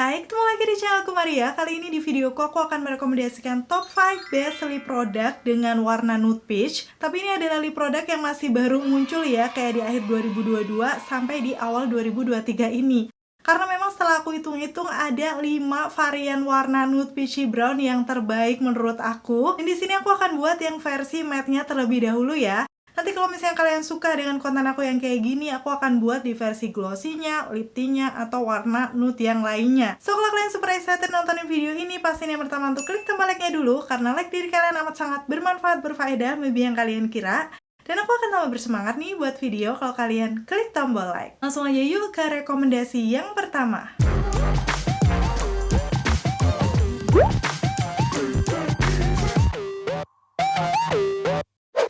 Hai, ketemu lagi di channelku Maria. Kali ini di videoku aku akan merekomendasikan top 5 best lip product dengan warna nude peach. Tapi ini adalah lip product yang masih baru muncul ya, kayak di akhir 2022 sampai di awal 2023 ini. Karena memang setelah aku hitung-hitung ada 5 varian warna nude peachy brown yang terbaik menurut aku. Dan di sini aku akan buat yang versi matte-nya terlebih dahulu ya. Nanti kalau misalnya kalian suka dengan konten aku yang kayak gini, aku akan buat di versi glossy-nya, lip tint-nya, atau warna nude yang lainnya. So, kalau kalian super excited nontonin video ini, pastiin yang pertama untuk klik tombol like-nya dulu, karena like diri kalian amat sangat bermanfaat, berfaedah, lebih yang kalian kira. Dan aku akan tambah bersemangat nih buat video kalau kalian klik tombol like. Langsung aja yuk ke rekomendasi yang pertama.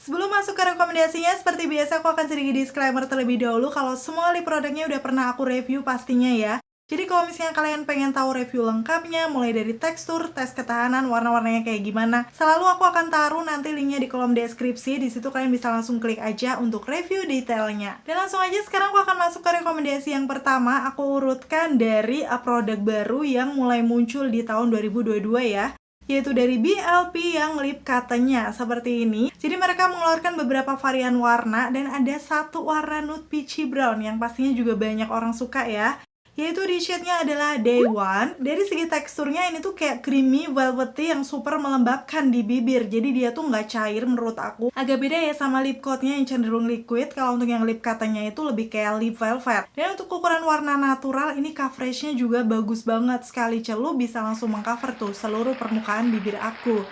Sebelum masuk ke rekomendasinya, seperti biasa aku akan sedikit disclaimer terlebih dahulu kalau semua lip produknya udah pernah aku review pastinya ya. Jadi kalau misalnya kalian pengen tahu review lengkapnya, mulai dari tekstur, tes ketahanan, warna-warnanya kayak gimana, selalu aku akan taruh nanti linknya di kolom deskripsi. Di situ kalian bisa langsung klik aja untuk review detailnya. Dan langsung aja sekarang aku akan masuk ke rekomendasi yang pertama. Aku urutkan dari produk baru yang mulai muncul di tahun 2022 ya, yaitu dari BLP yang lip cotton-nya seperti ini. Jadi mereka mengeluarkan beberapa varian warna dan ada satu warna nude peachy brown yang pastinya juga banyak orang suka ya, yaitu di shade-nya adalah Day One. Dari segi teksturnya ini tuh kayak creamy velvety yang super melembabkan di bibir. Jadi dia tuh nggak cair menurut aku. Agak beda ya sama lip coat-nya yang cenderung liquid. Kalau untuk yang lip cotton-nya itu lebih kayak lip velvet. Dan untuk ukuran warna natural ini coverage-nya juga bagus banget. Sekali celup bisa langsung mengcover tuh seluruh permukaan bibir aku.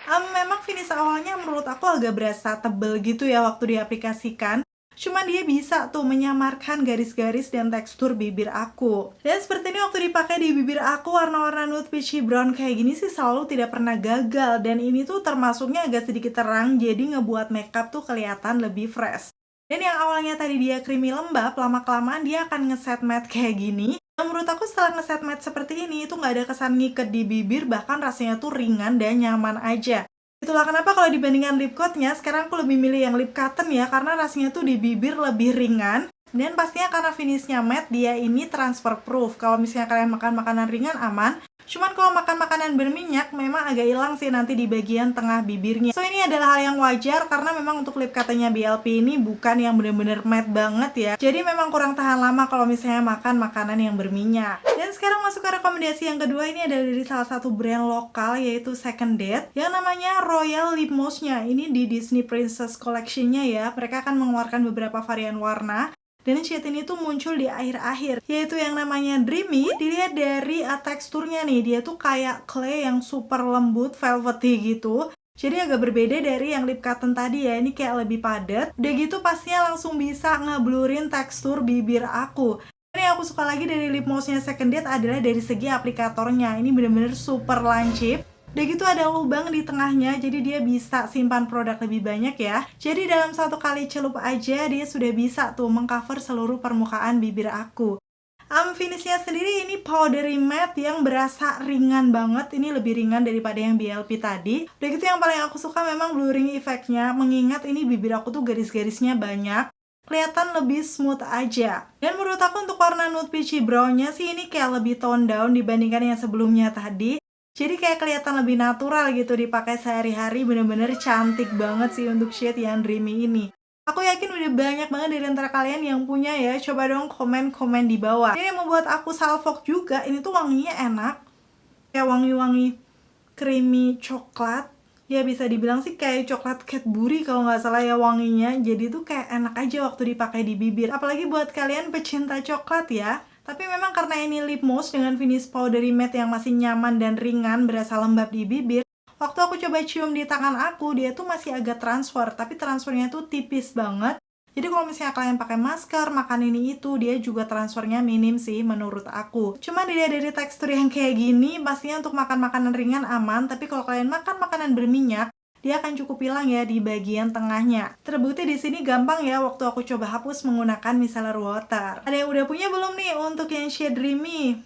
Memang finish awalnya menurut aku agak berasa tebel gitu ya waktu diaplikasikan. Cuman dia bisa tuh menyamarkan garis-garis dan tekstur bibir aku. Dan seperti ini waktu dipakai di bibir aku, warna-warna nude peachy brown kayak gini sih selalu tidak pernah gagal. Dan ini tuh termasuknya agak sedikit terang, jadi ngebuat makeup tuh kelihatan lebih fresh. Dan yang awalnya tadi dia creamy lembab, lama-kelamaan dia akan ngeset matte kayak gini. Dan menurut aku setelah ngeset matte seperti ini, itu nggak ada kesan ngiket di bibir, bahkan rasanya tuh ringan dan nyaman aja. Itulah kenapa kalau dibandingkan lip coat-nya, sekarang aku lebih milih yang lip cotton ya, karena rasanya tuh di bibir lebih ringan. Dan pastinya karena finishnya matte, dia ini transfer proof. Kalau misalnya kalian makan makanan ringan aman. Cuman kalau makan makanan berminyak, memang agak hilang sih nanti di bagian tengah bibirnya. So ini adalah hal yang wajar, karena memang untuk lip cotton-nya BLP ini bukan yang bener-bener matte banget ya. Jadi memang kurang tahan lama kalau misalnya makan makanan yang berminyak. Dan sekarang masuk ke rekomendasi yang kedua, ini adalah dari salah satu brand lokal, yaitu Second Date, yang namanya Royal Lip Mousse-nya. Ini di Disney Princess Collection-nya ya. Mereka akan mengeluarkan beberapa varian warna. Dan shade ini tuh muncul di akhir-akhir, yaitu yang namanya Dreamy. Dilihat dari teksturnya nih, dia tuh kayak clay yang super lembut, velvety gitu. Jadi agak berbeda dari yang lip cotton tadi ya, ini kayak lebih padat. Udah gitu pastinya langsung bisa ngeblurin tekstur bibir aku. Dan yang aku suka lagi dari lip mousse-nya Second Date adalah dari segi aplikatornya. Ini bener-bener super lancip. Udah gitu ada lubang di tengahnya, jadi dia bisa simpan produk lebih banyak ya. Jadi dalam satu kali celup aja dia sudah bisa tuh mengcover seluruh permukaan bibir aku. Finishnya sendiri ini powdery matte yang berasa ringan banget. Ini lebih ringan daripada yang BLP tadi. Udah gitu yang paling aku suka memang blurring effect-nya, mengingat ini bibir aku tuh garis-garisnya banyak, kelihatan lebih smooth aja. Dan menurut aku untuk warna nude peachy brown-nya sih ini kayak lebih tone down dibandingkan yang sebelumnya tadi. Jadi kayak kelihatan lebih natural gitu dipakai sehari-hari, bener-bener cantik banget sih untuk shade yang Dreamy ini. Aku yakin udah banyak banget dari antara kalian yang punya ya, coba dong komen-komen di bawah. Ini yang membuat aku salfok juga, ini tuh wanginya enak. Kayak wangi-wangi creamy coklat. Ya bisa dibilang sih kayak coklat Cadbury kalau nggak salah ya wanginya. Jadi tuh kayak enak aja waktu dipakai di bibir. Apalagi buat kalian pecinta coklat ya. Tapi memang karena ini lip mousse dengan finish powdery matte yang masih nyaman dan ringan, berasa lembab di bibir. Waktu aku coba cium di tangan aku, dia tuh masih agak transfer, tapi transfernya tuh tipis banget. Jadi kalau misalnya kalian pakai masker, makan ini itu, dia juga transfernya minim sih menurut aku. Cuma dilihat dari tekstur yang kayak gini, pastinya untuk makan makanan ringan aman, tapi kalau kalian makan makanan berminyak, dia akan cukup hilang ya di bagian tengahnya. Terbukti di sini gampang ya waktu aku coba hapus menggunakan micellar water. Ada yang udah punya belum nih untuk yang shade Dreamy?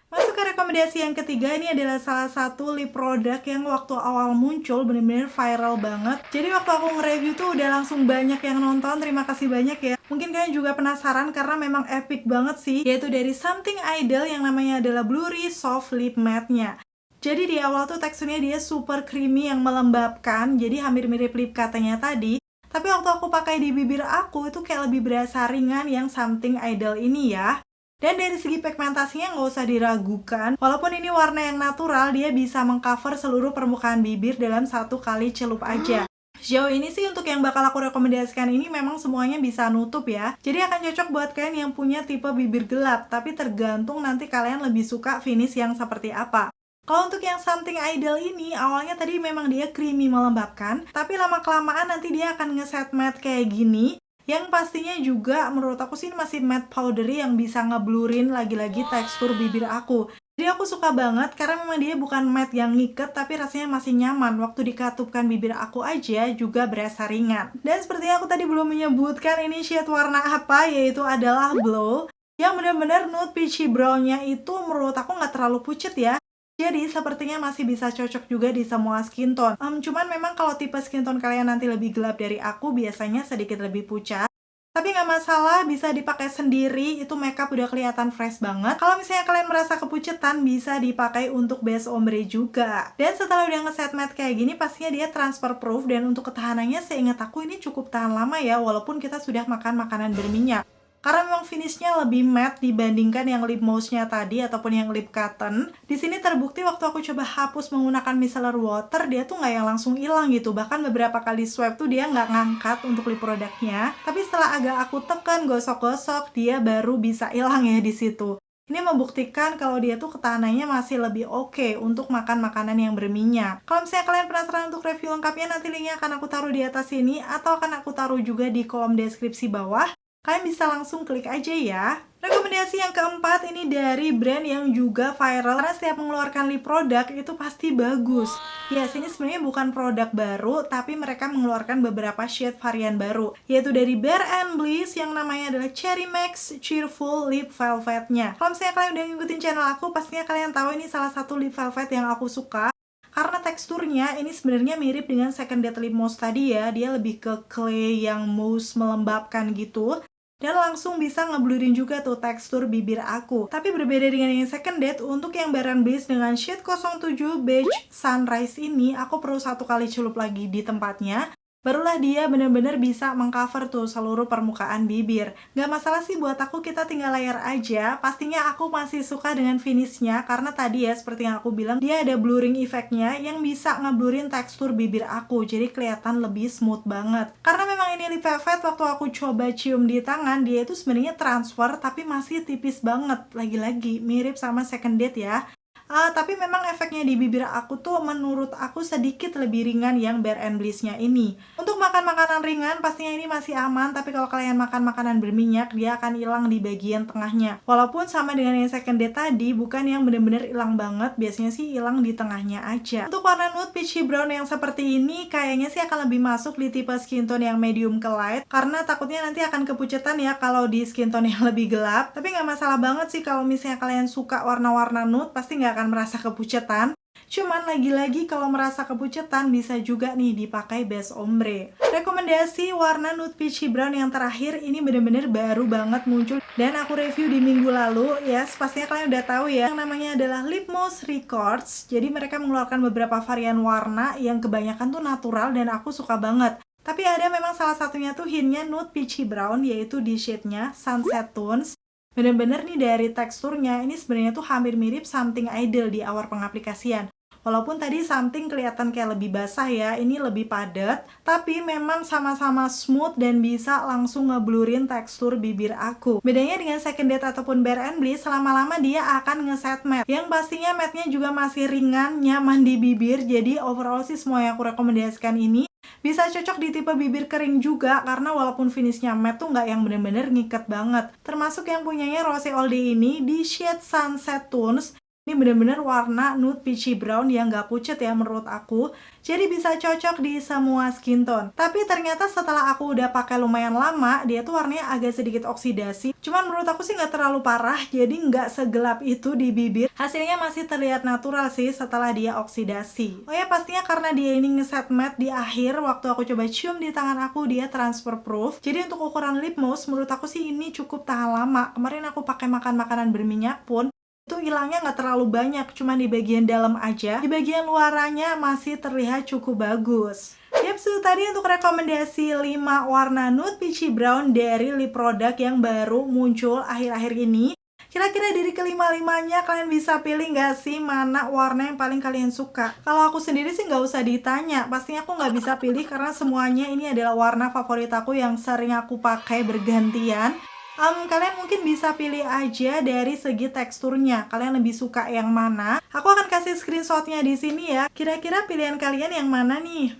Masuk ke rekomendasi yang ketiga, ini adalah salah satu lip product yang waktu awal muncul bener-bener viral banget. Jadi waktu aku nge-review tuh udah langsung banyak yang nonton, terima kasih banyak ya. Mungkin kalian juga penasaran karena memang epic banget sih, yaitu dari Something Idol yang namanya adalah Blurry Soft Lip Matte-nya. Jadi di awal tuh teksturnya dia super creamy yang melembabkan, jadi hampir mirip lip katanya tadi. Tapi waktu aku pakai di bibir aku itu kayak lebih berasa ringan yang Something Idol ini ya. Dan dari segi pigmentasinya nggak usah diragukan, walaupun ini warna yang natural, dia bisa mengcover seluruh permukaan bibir dalam satu kali celup aja. Sejauh ini sih untuk yang bakal aku rekomendasikan ini memang semuanya bisa nutup ya. Jadi akan cocok buat kalian yang punya tipe bibir gelap, tapi tergantung nanti kalian lebih suka finish yang seperti apa. Kalau untuk yang Something Idol ini, awalnya tadi memang dia creamy melembabkan, tapi lama-kelamaan nanti dia akan ngeset matte kayak gini, yang pastinya juga menurut aku sih masih matte powdery yang bisa ngeblurin lagi-lagi tekstur bibir aku. Jadi aku suka banget karena memang dia bukan matte yang ngiket tapi rasanya masih nyaman. Waktu dikatupkan bibir aku aja juga berasa ringan. Dan sepertinya aku tadi belum menyebutkan ini shade warna apa, yaitu adalah Glow. Yang benar-benar nude peachy brown-nya itu menurut aku nggak terlalu pucet ya. Jadi sepertinya masih bisa cocok juga di semua skin tone. Cuman memang kalau tipe skin tone kalian nanti lebih gelap dari aku, biasanya sedikit lebih pucat. Tapi nggak masalah, bisa dipakai sendiri, itu makeup udah kelihatan fresh banget. Kalau misalnya kalian merasa kepucetan, bisa dipakai untuk base ombre juga. Dan setelah udah ngeset matte kayak gini, pastinya dia transfer proof, dan untuk ketahanannya seingat aku ini cukup tahan lama ya, walaupun kita sudah makan makanan berminyak. Karena memang finishnya lebih matte dibandingkan yang lip mousse-nya tadi ataupun yang lip cotton. Di sini terbukti waktu aku coba hapus menggunakan micellar water, dia tuh nggak yang langsung hilang gitu. Bahkan beberapa kali swipe tuh dia nggak ngangkat untuk lip produknya. Tapi setelah agak aku tekan, gosok-gosok, dia baru bisa hilang ya di situ. Ini membuktikan kalau dia tuh ketahanannya masih lebih oke untuk makan makanan yang berminyak. Kalau misalnya kalian penasaran untuk review lengkapnya, nanti linknya akan aku taruh di atas sini atau akan aku taruh juga di kolom deskripsi bawah. Kalian bisa langsung klik aja ya. Rekomendasi yang keempat ini dari brand yang juga viral karena setiap mengeluarkan lip produk itu pasti bagus. Yes, ini sebenarnya bukan produk baru, tapi mereka mengeluarkan beberapa shade varian baru, yaitu dari Bare & Bliss yang namanya adalah Cherry Max Cheerful Lip Velvet-nya. Kalau misalnya kalian udah ngikutin channel aku, pastinya kalian tahu ini salah satu lip velvet yang aku suka. Karena teksturnya ini sebenarnya mirip dengan Second Date Lip Mousse tadi ya, dia lebih ke clay yang mousse melembabkan gitu. Dan langsung bisa ngeblurin juga tuh tekstur bibir aku. Tapi berbeda dengan yang Second Date, untuk yang Bare & Bliss dengan shade 07 Beige Sunrise ini, aku perlu satu kali celup lagi di tempatnya. Barulah dia bener-bener bisa mengcover tuh seluruh permukaan bibir. Gak masalah sih buat aku, kita tinggal layer aja. Pastinya aku masih suka dengan finishnya, karena tadi ya seperti yang aku bilang, dia ada blurring effectnya yang bisa ngeblurin tekstur bibir aku. Jadi kelihatan lebih smooth banget. Karena memang ini lip velvet, waktu aku coba cium di tangan, dia itu sebenarnya transfer tapi masih tipis banget. Lagi-lagi mirip sama Second Date ya. Tapi memang efeknya di bibir aku tuh menurut aku sedikit lebih ringan yang Bare & Bliss-nya ini. Untuk makan makanan ringan pastinya ini masih aman, tapi kalau kalian makan makanan berminyak, dia akan hilang di bagian tengahnya. Walaupun sama dengan yang Second Date tadi, bukan yang bener-bener hilang banget, biasanya sih hilang di tengahnya aja. Untuk warna nude peachy brown yang seperti ini, kayaknya sih akan lebih masuk di tipe skin tone yang medium ke light, karena takutnya nanti akan kepucetan ya kalau di skin tone yang lebih gelap. Tapi nggak masalah banget sih kalau misalnya kalian suka warna-warna nude, pasti nggak akan merasa kepucetan. Cuman lagi-lagi kalau merasa kepucetan bisa juga nih dipakai base ombre. Rekomendasi warna nude peachy brown yang terakhir ini bener-bener baru banget muncul dan aku review di minggu lalu. Yes, pastinya kalian udah tahu ya, yang namanya adalah Lip Mousse Records. Jadi mereka mengeluarkan beberapa varian warna yang kebanyakan tuh natural dan aku suka banget. Tapi ada memang salah satunya tuh hintnya nude peachy brown, yaitu di shade-nya Sunset Tones. Bener-bener nih dari teksturnya ini sebenarnya tuh hampir mirip Something Idol di awal pengaplikasian. Walaupun tadi Something kelihatan kayak lebih basah ya, ini lebih padat, tapi memang sama-sama smooth dan bisa langsung ngeblurin tekstur bibir aku. Bedanya dengan Second Date ataupun Bare & Bliss, lama-lama dia akan ngeset matte, yang pastinya matte-nya juga masih ringan, nyaman di bibir. Jadi overall sih semua yang aku rekomendasikan ini bisa cocok di tipe bibir kering juga, karena walaupun finishnya matte tuh nggak yang bener-bener ngiket banget. Termasuk yang punyanya Rose All Day ini di shade Sunset Tones. Ini bener-bener warna nude peachy brown yang gak pucet ya menurut aku. Jadi bisa cocok di semua skin tone. Tapi ternyata setelah aku udah pakai lumayan lama, dia tuh warnanya agak sedikit oksidasi. Cuman menurut aku sih gak terlalu parah, jadi gak segelap itu di bibir. Hasilnya masih terlihat natural sih setelah dia oksidasi. Oh ya, pastinya karena dia ini ngeset matte di akhir, waktu aku coba cium di tangan aku, dia transfer proof. Jadi untuk ukuran lip mousse, menurut aku sih ini cukup tahan lama. Kemarin aku pakai makan makanan berminyak pun, itu hilangnya nggak terlalu banyak, cuma di bagian dalam aja. Di bagian luarannya masih terlihat cukup bagus. Yap, itu tadi untuk rekomendasi 5 warna nude peachy brown dari lip product yang baru muncul akhir-akhir ini. Kira-kira dari kelima-limanya kalian bisa pilih nggak sih mana warna yang paling kalian suka? Kalau aku sendiri sih nggak usah ditanya, pastinya aku nggak bisa pilih karena semuanya ini adalah warna favorit aku yang sering aku pakai bergantian. Kalian mungkin bisa pilih aja dari segi teksturnya. Kalian lebih suka yang mana? Aku akan kasih screenshotnya di sini ya. Kira-kira pilihan kalian yang mana nih?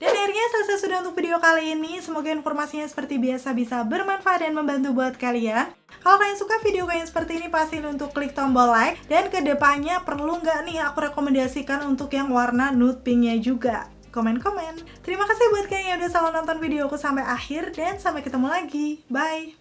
Dan akhirnya selesai sudah untuk video kali ini. Semoga informasinya seperti biasa bisa bermanfaat dan membantu buat kalian. Kalau kalian suka video kalian seperti ini, pastiin untuk klik tombol like. Dan kedepannya perlu nggak nih aku rekomendasikan untuk yang warna nude pinknya juga? Komen-komen. Terima kasih buat kalian yang udah selalu nonton videoku sampai akhir. Dan sampai ketemu lagi. Bye!